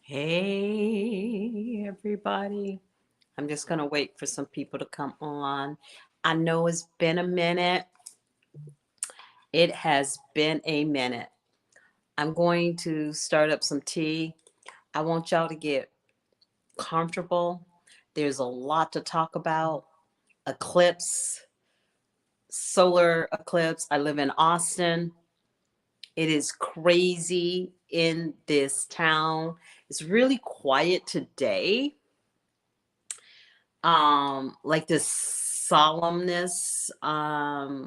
Hey, everybody. I'm just going to wait for some people to come on. I know it's been a minute. It has been a minute. I'm going to start up some tea. I want y'all to get comfortable. There's a lot to talk about. Eclipse, solar eclipse. I live in Austin. It is crazy in this town. It's really quiet today. Like this solemnness. A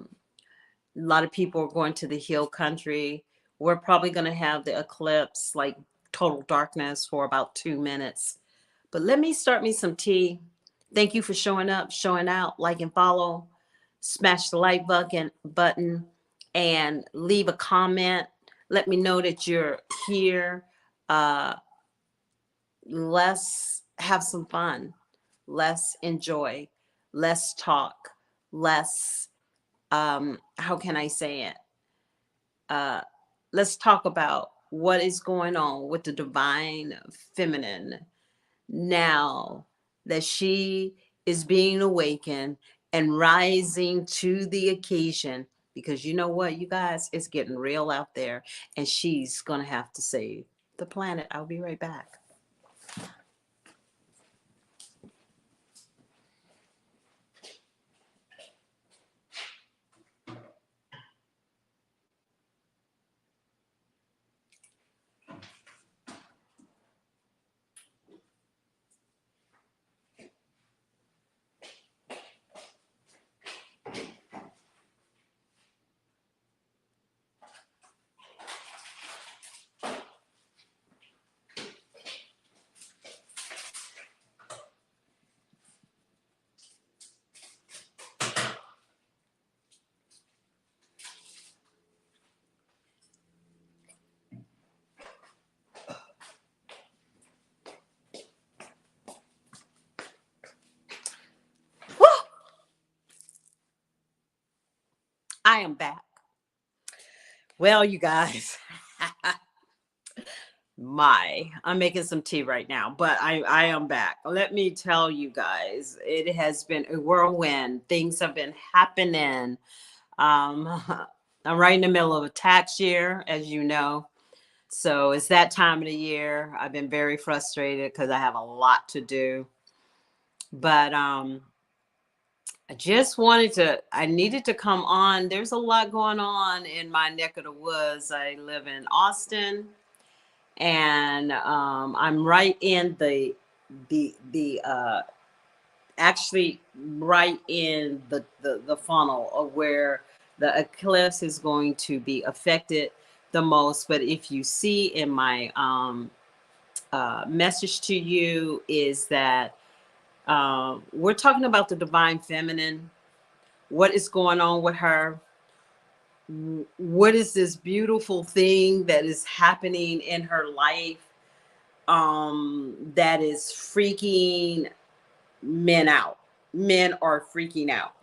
lot of people are going to the hill country. We're probably going to have the eclipse, like total darkness, for about 2 minutes. But let me start me some tea. Thank you for showing up, showing out, like and follow. Smash the like button and leave a comment. Let me know that you're here. Uh, let's have some fun. Let's enjoy. Let's talk. Let's, how can I say it? Uh, let's talk about what is going on with the divine feminine now that she is being awakened and rising to the occasion. Because you know what, you guys, it's getting real out there, and she's going to have to save the planet. I'll be right back. Woo! I am back. Well, you guys, I'm making some tea right now, but I am back. Let me tell you guys, it has been a whirlwind. Things have been happening. Um, I'm right in the middle of a tax year, as you know. So it's that time of the year. I've been very frustrated because I have a lot to do. But I needed to come on. There's a lot going on in my neck of the woods. I live in Austin, and I'm right in the actually right in the funnel of where the eclipse is going to be affected the most. But if you see in my message to you, is that we're talking about the divine feminine, what is going on with her, what is this beautiful thing that is happening in her life, that is freaking men out. Men are freaking out.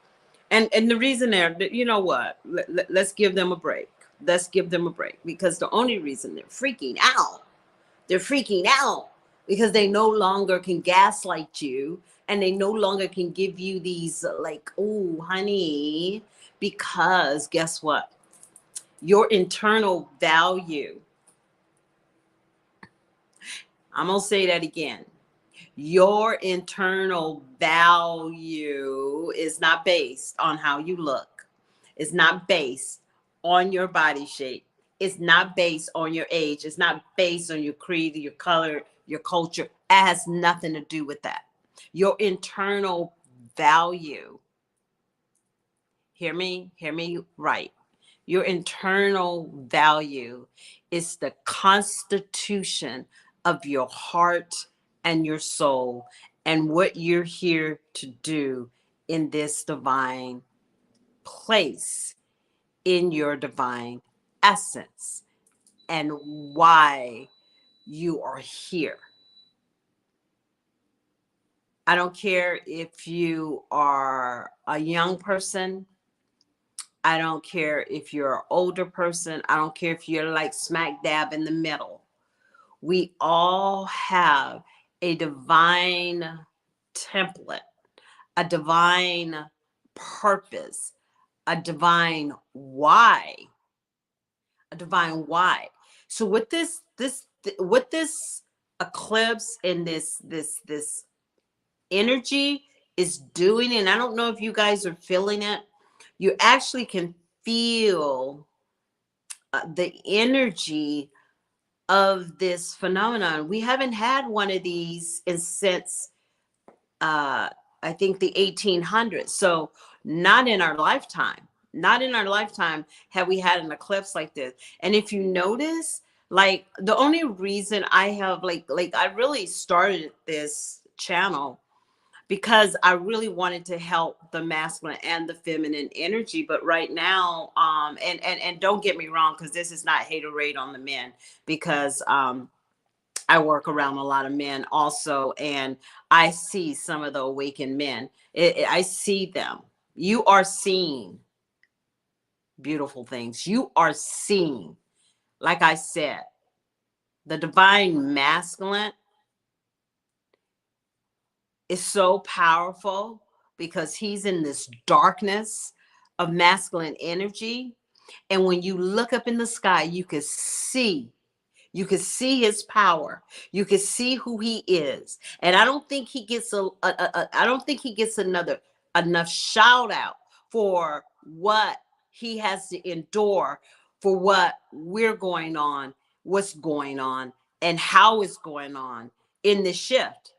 And the reason you know what? Let's give them a break. Let's give them a break, because the only reason they're freaking out because they no longer can gaslight you, and they no longer can give you these like, oh, honey, because guess what? Your internal value. I'm going to say that again. Your internal value is not based on how you look. It's not based on your body shape. It's not based on your age. It's not based on your creed, your color, your culture. It has nothing to do with that. Your internal value. Hear me right. Your internal value is the constitution of your heart and your soul, and what you're here to do in this divine place, in your divine essence, and why you are here. I don't care if you are a young person. I don't care if you're an older person. I don't care if you're like smack dab in the middle. We all have a divine template, a divine purpose, a divine why, a divine why. So with this eclipse and this energy is doing, and I don't know if you guys are feeling it, you actually can feel the energy of this phenomenon. We haven't had one of these since I think the 1800s. So not in our lifetime. Not in our lifetime have we had an eclipse like this. And if you notice, like the only reason I have like I really started this channel because I really wanted to help the masculine and the feminine energy. But right now, and don't get me wrong, because this is not haterade on the men, because I work around a lot of men also, and I see some of the awakened men. I see them. You are seeing beautiful things. You are seeing, like I said, the divine masculine is so powerful because he's in this darkness of masculine energy. And when you look up in the sky, you can see his power. You can see who he is. And I don't think he gets I don't think he gets enough shout out for what he has to endure, for what we're going on, what's going on, and how it's going on in the shift.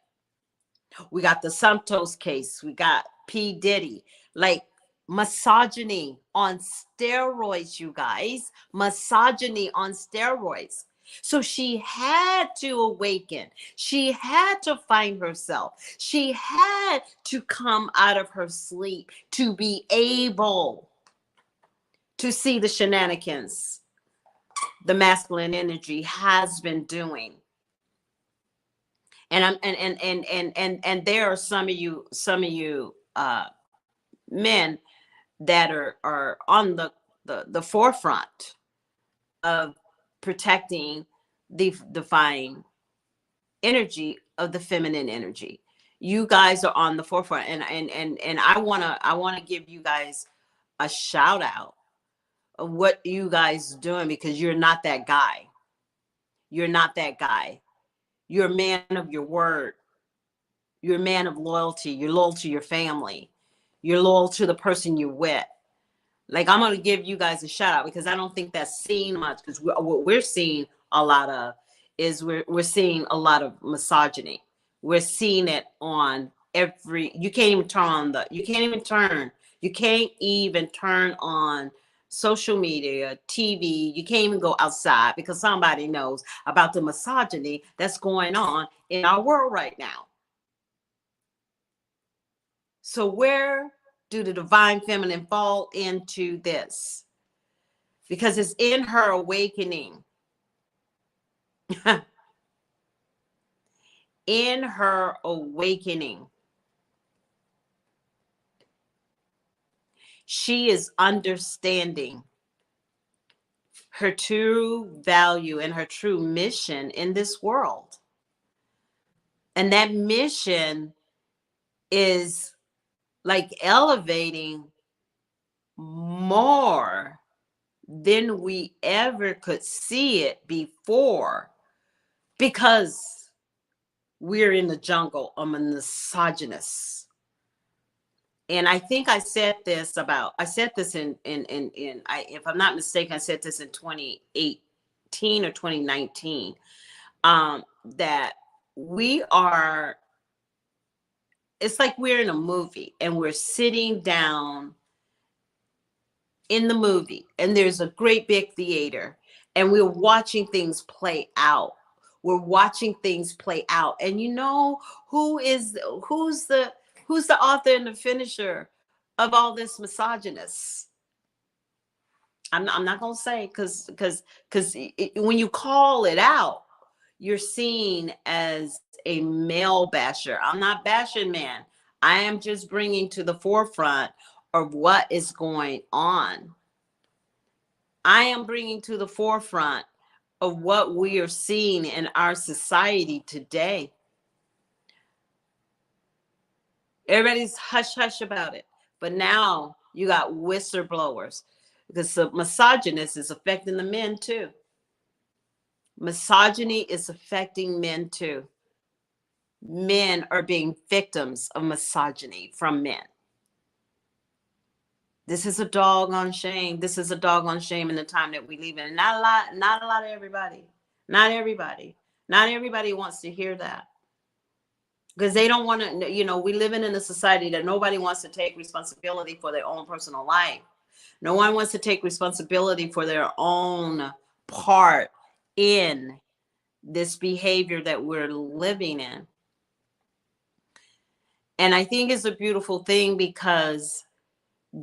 We got the Santos case. We got P. Diddy. Like misogyny on steroids, you guys. Misogyny on steroids. So she had to awaken. She had to find herself. She had to come out of her sleep to be able to see the shenanigans the masculine energy has been doing. And I'm and there are some of you men that are on the forefront of protecting the divine energy of the feminine energy. You guys are on the forefront, and I want to give you guys a shout out of what you guys doing, because you're not that guy. You're not that guy. You're a man of your word. You're a man of loyalty. You're loyal to your family. You're loyal to the person you're with. Like, I'm going to give you guys a shout out because I don't think that's seen much, because what we're seeing a lot of is we're seeing a lot of misogyny. We're seeing it on every, you can't even turn on social media, TV. You can't even go outside because somebody knows about the misogyny that's going on in our world right now. So where do the divine feminine fall into this? Because it's in her awakening. In her awakening, she is understanding her true value and her true mission in this world. And that mission is like elevating more than we ever could see it before, because we're in the jungle of a misogynist. And I think I said this if I'm not mistaken, I said this in 2018 or 2019, that we are, it's like we're in a movie and we're sitting down in the movie, and there's a great big theater, and we're watching things play out. We're watching things play out. And you know who's the author and the finisher of all this misogynist? I'm not gonna say, because when you call it out, you're seen as a male basher. I'm not bashing man. I am just bringing to the forefront of what is going on. I am bringing to the forefront of what we are seeing in our society today. Everybody's hush hush about it. But now you got whistleblowers because the misogynist is affecting the men too. Misogyny is affecting men too. Men are being victims of misogyny from men. This is a doggone shame. This is a doggone shame in the time that we live in. Not a lot of everybody. Not everybody. Not everybody wants to hear that. Because they don't want to, we living in a society that nobody wants to take responsibility for their own personal life. No one wants to take responsibility for their own part in this behavior that we're living in. And I think it's a beautiful thing because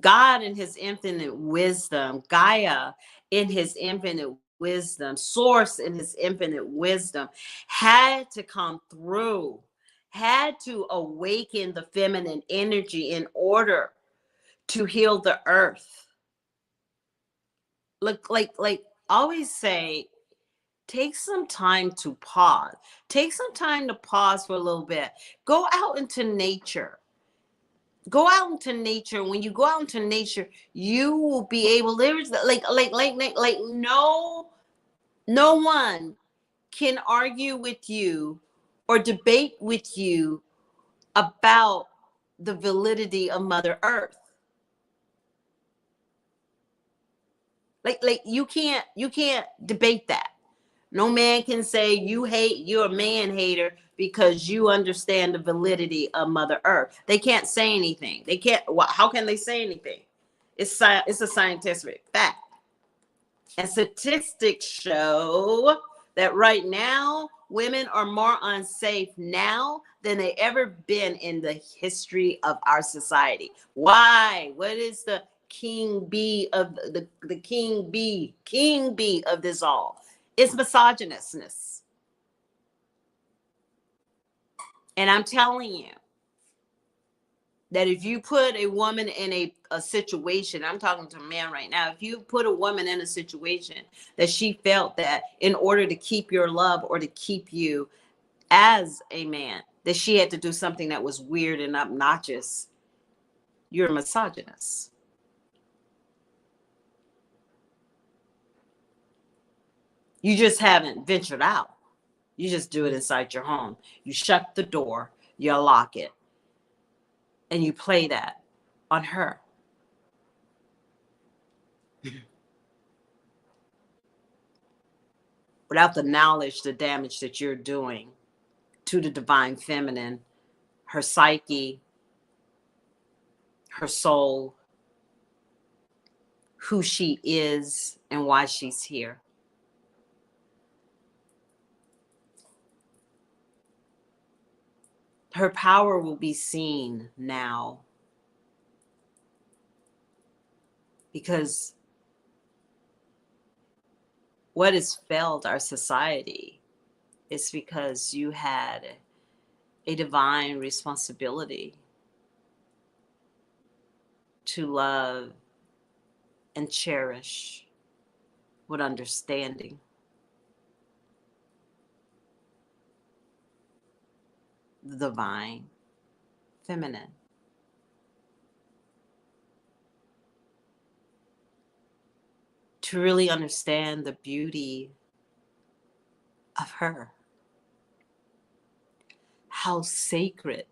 God in his infinite wisdom, Gaia in his infinite wisdom, Source in his infinite wisdom, had to come through, had to awaken the feminine energy in order to heal the earth. Look, like always say, take some time to pause. Take some time to pause for a little bit. Go out into nature. Go out into nature. When you go out into nature, you will be able. There's like no one can argue with you or debate with you about the validity of Mother Earth. Like you can't debate that. No man can say you're a man hater because you understand the validity of Mother Earth. They can't say anything. They can't. How can they say anything? It's a scientific fact. And statistics show that right now, women are more unsafe now than they ever been in the history of our society. Why? What is the king bee of the king bee of this all? It's misogynistness. And I'm telling you that if you put a woman in a situation, I'm talking to men right now, if you put a woman in a situation that she felt that in order to keep your love or to keep you as a man, that she had to do something that was weird and obnoxious, you're a misogynist. You just haven't ventured out. You just do it inside your home. You shut the door, you lock it, and you play that on her. Without the knowledge, the damage that you're doing to the divine feminine, her psyche, her soul, who she is, and why she's here. Her power will be seen now because what has failed our society is because you had a divine responsibility to love and cherish with understanding. The divine feminine. To really understand the beauty of her. How sacred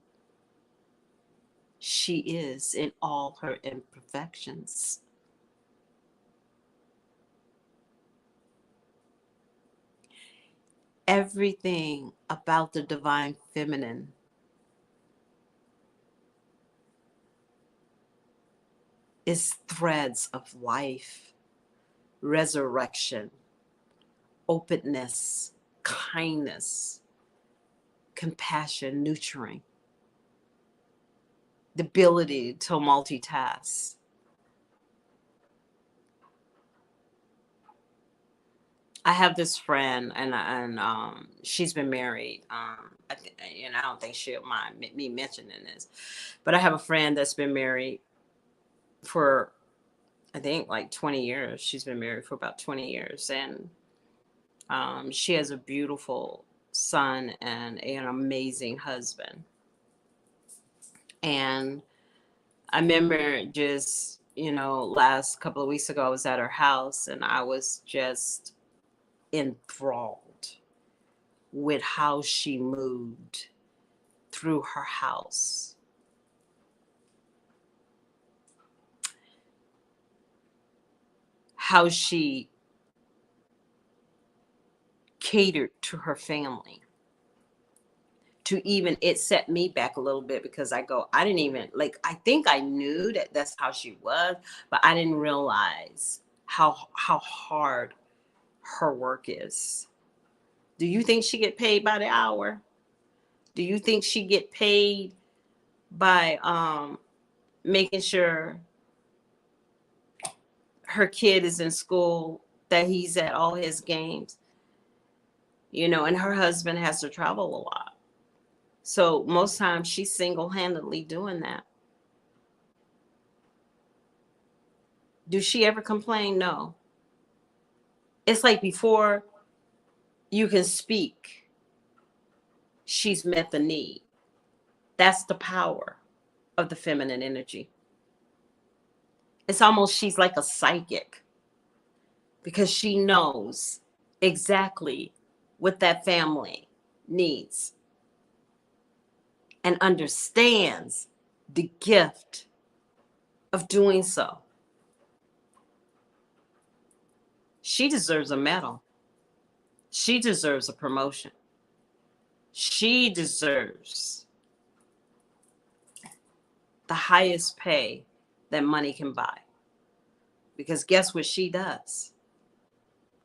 she is in all her imperfections. Everything about the divine feminine is threads of life, resurrection, openness, kindness, compassion, nurturing, the ability to multitask. I have this friend, and she's been married. I don't think she'll mind me mentioning this, but I have a friend that's been married for I think like 20 years. She's been married for about 20 years, and She has a beautiful son and an amazing husband. And I remember just, last couple of weeks ago, I was at her house and I was just enthralled with how she moved through her house. How she catered to her family. To even, it set me back a little bit because I didn't even, like, I think I knew that that's how she was, but I didn't realize how hard her work is. Do you think she get paid by the hour? Do you think she get paid by making sure her kid is in school, that he's at all his games? And her husband has to travel a lot. So most times she's single-handedly doing that. Does she ever complain? No. It's like before you can speak, she's met the need. That's the power of the feminine energy. It's almost, she's like a psychic because she knows exactly what that family needs and understands the gift of doing so. She deserves a medal. She deserves a promotion. She deserves the highest pay that money can buy. Because guess what she does?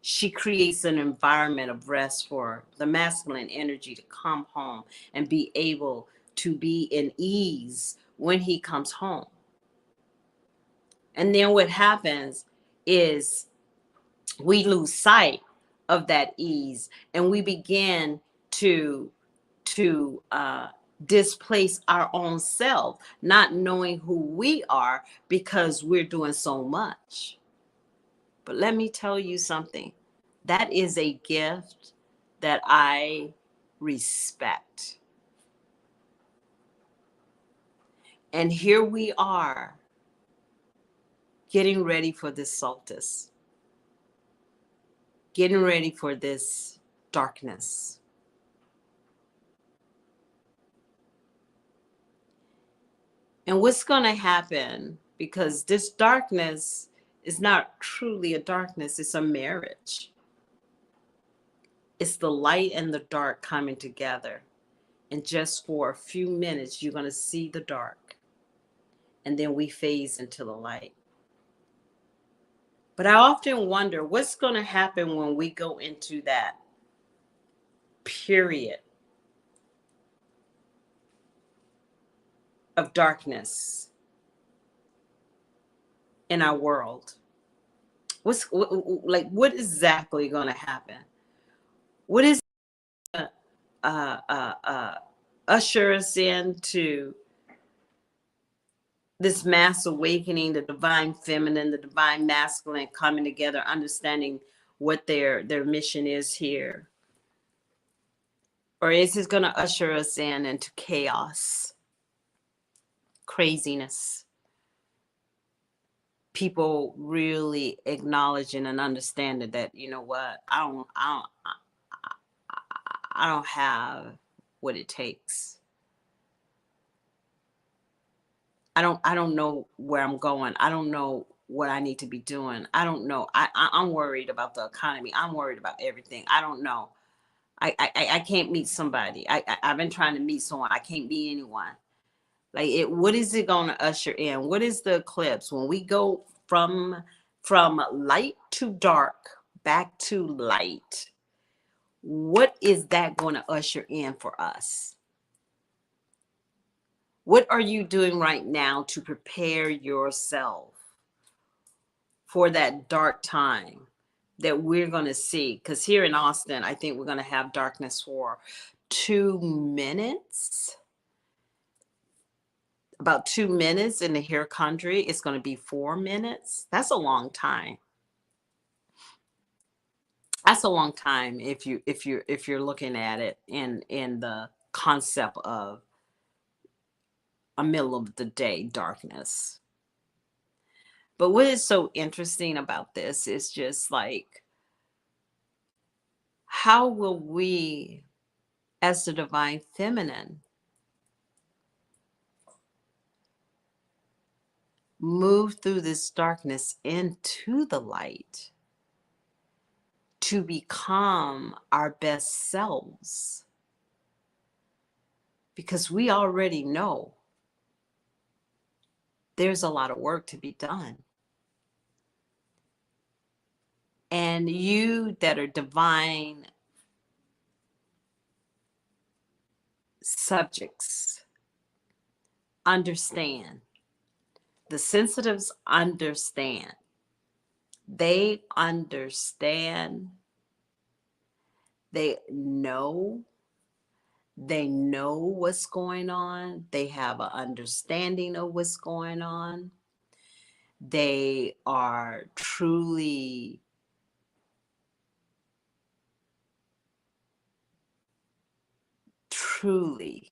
She creates an environment of rest for the masculine energy to come home and be able to be in ease when he comes home. And then what happens is we lose sight of that ease and we begin to displace our own self, not knowing who we are because we're doing so much. But let me tell you something. That is a gift that I respect. And here we are getting ready for this solstice, getting ready for this darkness. And what's going to happen, because this darkness is not truly a darkness, it's a marriage. It's the light and the dark coming together. And just for a few minutes, you're going to see the dark. And then we phase into the light. But I often wonder what's going to happen when we go into that period of darkness in our world. What exactly going to happen? What is usher us into this mass awakening, the divine feminine, the divine masculine coming together, understanding what their mission is here? Or is this going to usher us into chaos, craziness? People really acknowledging and understanding that, you know what, I don't have what it takes. I don't know where I'm going. I don't know what I need to be doing. I don't know. I'm worried about the economy. I'm worried about everything. I don't know. I can't meet somebody. I've been trying to meet someone. I can't meet anyone. Like, what is it going to usher in? What is the eclipse? When we go from light to dark, back to light, what is that going to usher in for us? What are you doing right now to prepare yourself for that dark time that we're going to see? Because here in Austin, I think we're going to have darkness for 2 minutes. About 2 minutes. In the here country, it's going to be 4 minutes. That's a long time. That's a long time if you're looking at it in the concept of a middle of the day darkness. But what is so interesting about this is just like, how will we as the divine feminine move through this darkness into the light to become our best selves? Because we already know there's a lot of work to be done. And you that are divine subjects understand. The sensitives understand. They understand. They know. They know what's going on. They have an understanding of what's going on. They are truly, truly.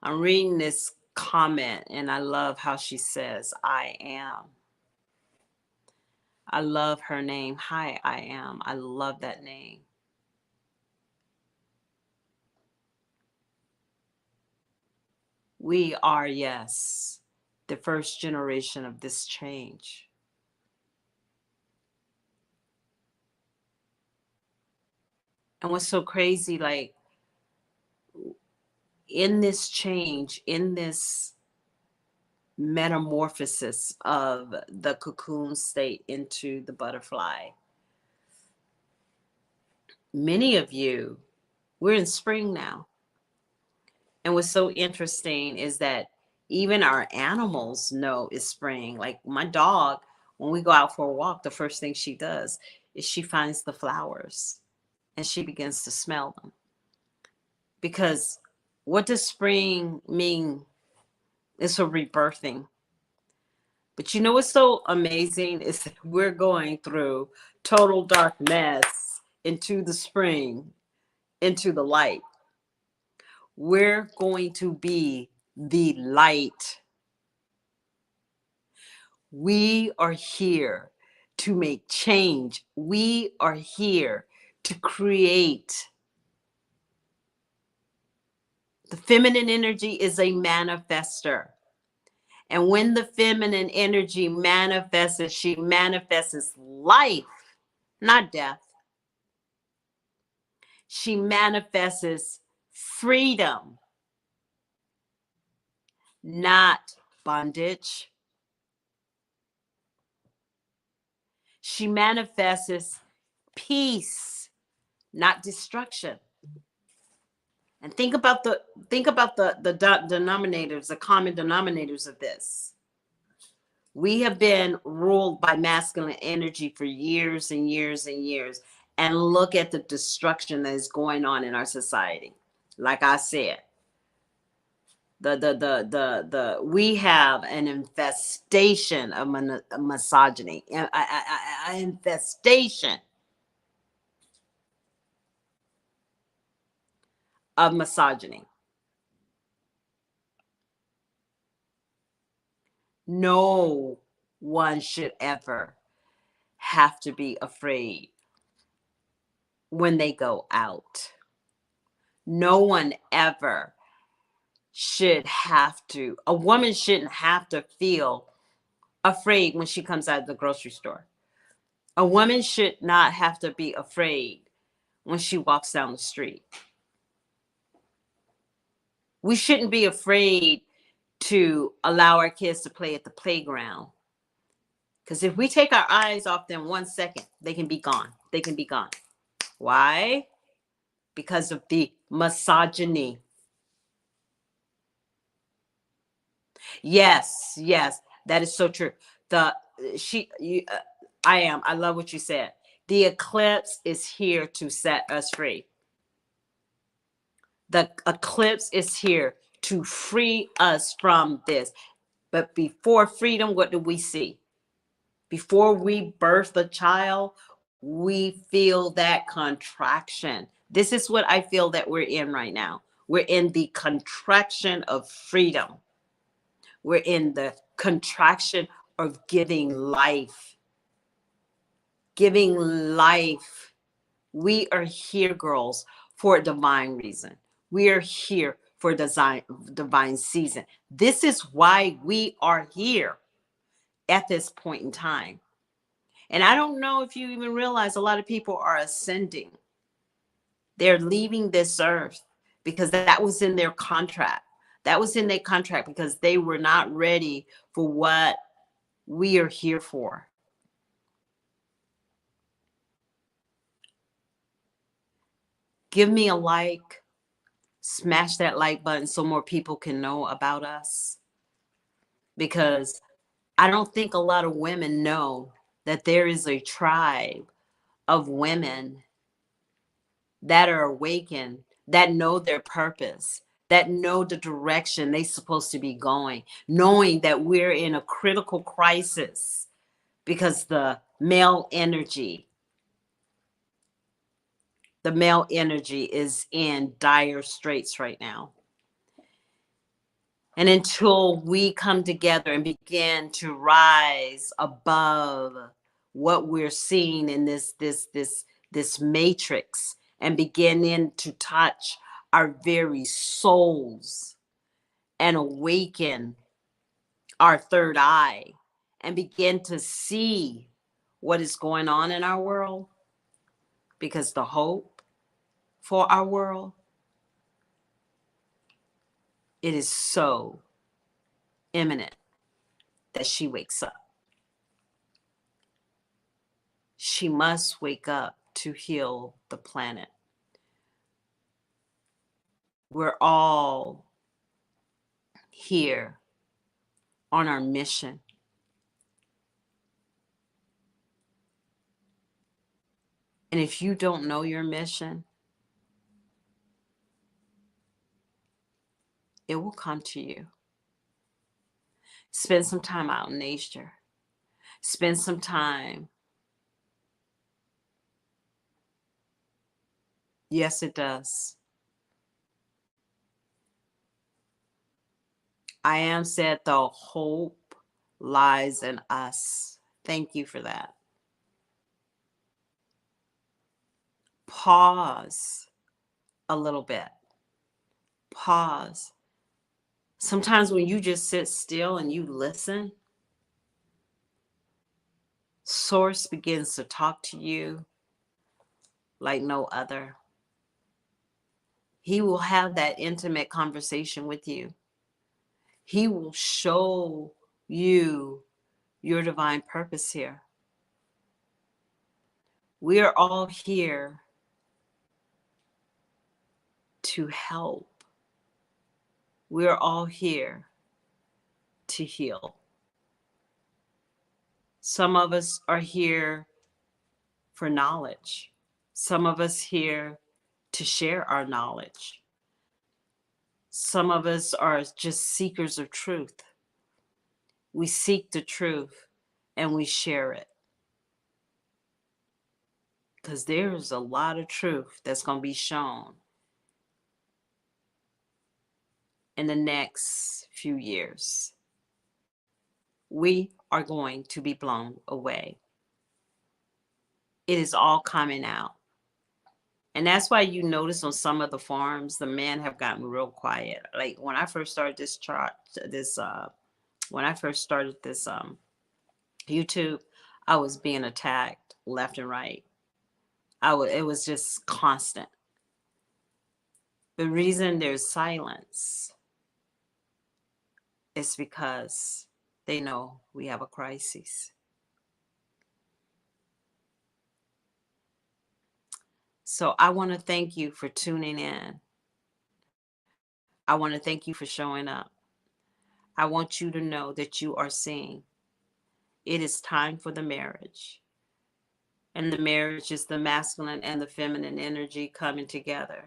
I'm reading this comment and I love how she says, I am. I love her name. Hi, I am. I love that name. We are, yes, the first generation of this change. And what's so crazy, like in this change, in this metamorphosis of the cocoon state into the butterfly, many of you, we're in spring now. And what's so interesting is that even our animals know it's spring. Like my dog, when we go out for a walk, the first thing she does is she finds the flowers and she begins to smell them. Because what does spring mean? It's a rebirthing. But you know what's so amazing is that we're going through total darkness into the spring, into the light. We're going to be the light. We are here to make change. We are here to create. The feminine energy is a manifester. And when the feminine energy manifests, she manifests life, not death. She manifests freedom, not bondage. She manifests peace, not destruction. And think about the denominators, the common denominators of this. We have been ruled by masculine energy for years and years and years. And look at the destruction that is going on in our society. Like I said, we have an infestation of misogyny, an infestation of misogyny. No one should ever have to be afraid when they go out. No one ever should have to, a woman shouldn't have to feel afraid when she comes out of the grocery store. A woman should not have to be afraid when she walks down the street. We shouldn't be afraid to allow our kids to play at the playground. Because if we take our eyes off them 1 second, they can be gone. They can be gone. Why? Because of the misogyny. Yes, yes, that is so true. The she you I am. I love what you said. The eclipse is here to set us free. The eclipse is here to free us from this. But before freedom, what do we see? Before we birth a child, we feel that contraction. This is what I feel that we're in right now. We're in the contraction of freedom. We're in the contraction of giving life. Giving life. We are here, girls, for a divine reason. We are here for a divine season. This is why we are here at this point in time. And I don't know if you even realize a lot of people are ascending. They're leaving this earth because that was in their contract. That was in their contract because they were not ready for what we are here for. Give me a like, smash that like button so more people can know about us. Because I don't think a lot of women know that there is a tribe of women that are awakened, that know their purpose, that know the direction they're supposed to be going, knowing that we're in a critical crisis because the male energy is in dire straits right now. And until we come together and begin to rise above what we're seeing in this matrix and beginning to touch our very souls and awaken our third eye and begin to see what is going on in our world, because the hope for our world, it is so imminent that she wakes up. She must wake up to heal the planet. We're all here on our mission. And if you don't know your mission, it will come to you. Spend some time out in nature. Spend some time. Yes, it does. I am said the hope lies in us. Thank you for that. Pause a little bit. Pause. Sometimes when you just sit still and you listen, Source begins to talk to you like no other. He will have that intimate conversation with you. He will show you your divine purpose here. We are all here to help. We are all here to heal. Some of us are here for knowledge. Some of us here to share our knowledge. Some of us are just seekers of truth. We seek the truth and we share it. Because there's a lot of truth that's going to be shown in the next few years. We are going to be blown away. It is all coming out. And that's why you notice on some of the farms, the men have gotten real quiet. Like when I first started this YouTube, I was being attacked left and right. It was just constant. The reason there's silence is because they know we have a crisis. So I want to thank you for tuning in. I want to thank you for showing up. I want you to know that you are seeing. It is time for the marriage. And the marriage is the masculine and the feminine energy coming together.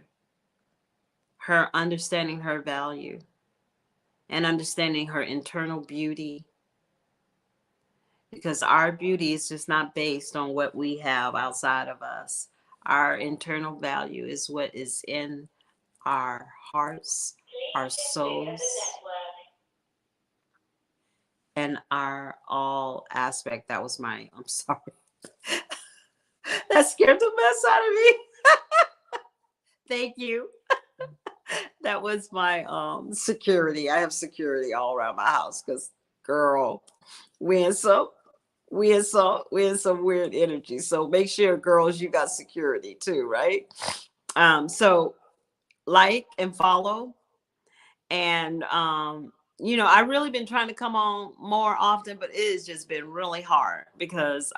Her understanding her value and understanding her internal beauty because our beauty is just not based on what we have outside of us. Our internal value is what is in our hearts, our souls, and our all aspect. That was my, I'm sorry. That scared the mess out of me. Thank you. That was my security. I have security all around my house because, girl, we in some we in some weird energy. So make sure, girls, you got security too, right? So like and follow, and I really been trying to come on more often, but it has just been really hard because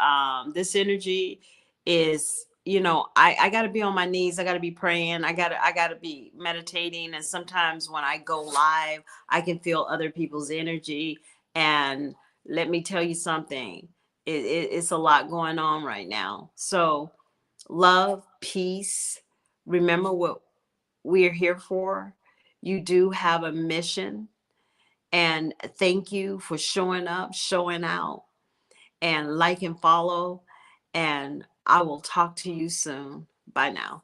this energy is, I got to be on my knees, I got to be praying, I got to be meditating, and sometimes when I go live I can feel other people's energy. And let me tell you something, it's a lot going on right now. So love, peace, remember what we're here for. You do have a mission. And thank you for showing up, showing out, and like and follow. And I will talk to you soon. Bye now.